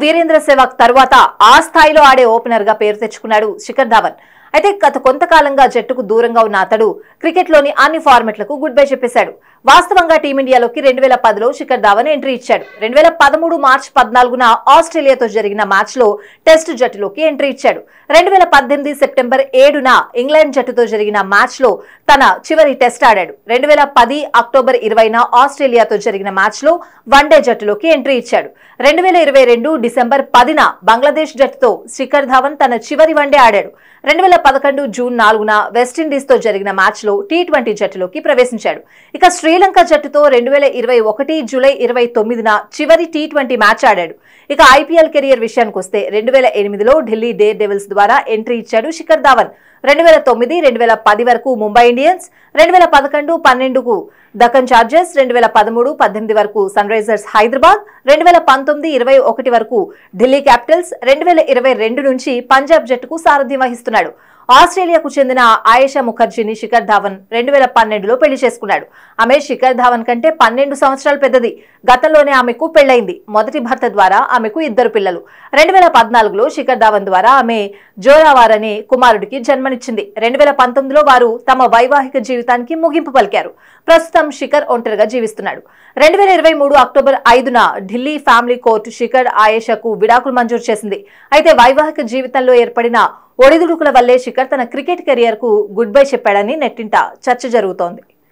వీరేంద్ర సెహ్వాగ్ తర్వాత ఆ స్థాయిలో ఆడే ఓపెనర్ గా పేరు తెచ్చుకున్నాడు శిఖర్ ధావన్. అయితే గత కొంతకాలంగా జట్టుకు దూరంగా ఉన్న అతడు క్రికెట్లోని అన్ని ఫార్మెట్లకు గుడ్ బై చెప్పేశాడు. వాస్తవంగా టీమిండియాలోకి 2010లో శిఖర్ ధావన్ ఎంట్రీ ఇచ్చాడు. 2013 మార్చి 14న ఆస్ట్రేలియాతో జరిగిన మ్యాచ్ లో టెస్ట్ జట్టులోకి ఎంట్రీ ఇచ్చాడు. 2018 సెప్టెంబర్ 7న ఇంగ్లాండ్ జట్టుతో జరిగిన మ్యాచ్ లో తన చివరి టెస్ట్ ఆడాడు. 2010 అక్టోబర్ 20న ఆస్ట్రేలియాతో జరిగిన మ్యాచ్ లో వన్డే జట్టులోకి ఎంట్రీ ఇచ్చాడు. 2022 డిసెంబర్ 10న బంగ్లాదేశ్ జట్టుతో శిఖర్ ధావన్ తన చివరి వన్డే ఆడాడు. 2011 జూన్ 4న వెస్టిండీస్ తో జరిగిన మ్యాచ్ లో టీ20 జట్టులోకి ప్రవేశించాడు. ఇక శ్రీలంక జట్టుతో 2021 జూలై 29న చివరి టీ20 మ్యాచ్ ఆడాడు. ఇక ఐపీఎల్ కెరియర్ విషయానికి వస్తే 2008లో ఢిల్లీ డేర్ డెవిల్స్ ద్వారా ఎంట్రీ ఇచ్చాడు శిఖర్ ధావన్. 2009, 2010 వరకు ముంబై ఇండియన్స్, 2011, 12కు దక్కన్ చార్జర్స్, 2013, 18 వరకు సన్ రైజర్స్ హైదరాబాద్, 2019, 21 వరకు ఢిల్లీ క్యాపిటల్స్, 2022 నుంచి పంజాబ్ జట్టుకు సారథ్యం వహిస్తున్నాడు. ఆస్ట్రేలియాకు చెందిన ఆయేషా ముఖర్జీని శిఖర్ ధావన్ 2012లో పెళ్లి చేసుకున్నాడు. ఆమె శిఖర్ ధావన్ కంటే 12 సంవత్సరాలు పెద్దది. గతంలోనే ఆమెకు పెళ్లైంది. మొదటి భర్త ద్వారా ఆమెకు 2 పిల్లలు. 2014లో శిఖర్ ధావన్ ద్వారా ఆమె జోరావార్ అనే కుమారుడికి జన్మనిచ్చింది. 2019లో వారు తమ వైవాహిక జీవితానికి ముగింపు పలికారు. ప్రస్తుతం శిఖర్ ఒంటరిగా జీవిస్తున్నాడు. 2023 అక్టోబర్ 5న ఢిల్లీ ఫ్యామిలీ కోర్టు శిఖర్ ఆయేషాకు విడాకులు మంజూరు చేసింది. అయితే వైవాహిక జీవితంలో ఏర్పడిన ఒడిదుడుకుల వల్లే శిఖర్ తన క్రికెట్ కెరియర్ కు గుడ్ బై చెప్పాడని నెట్టింట చర్చ జరుగుతోంది.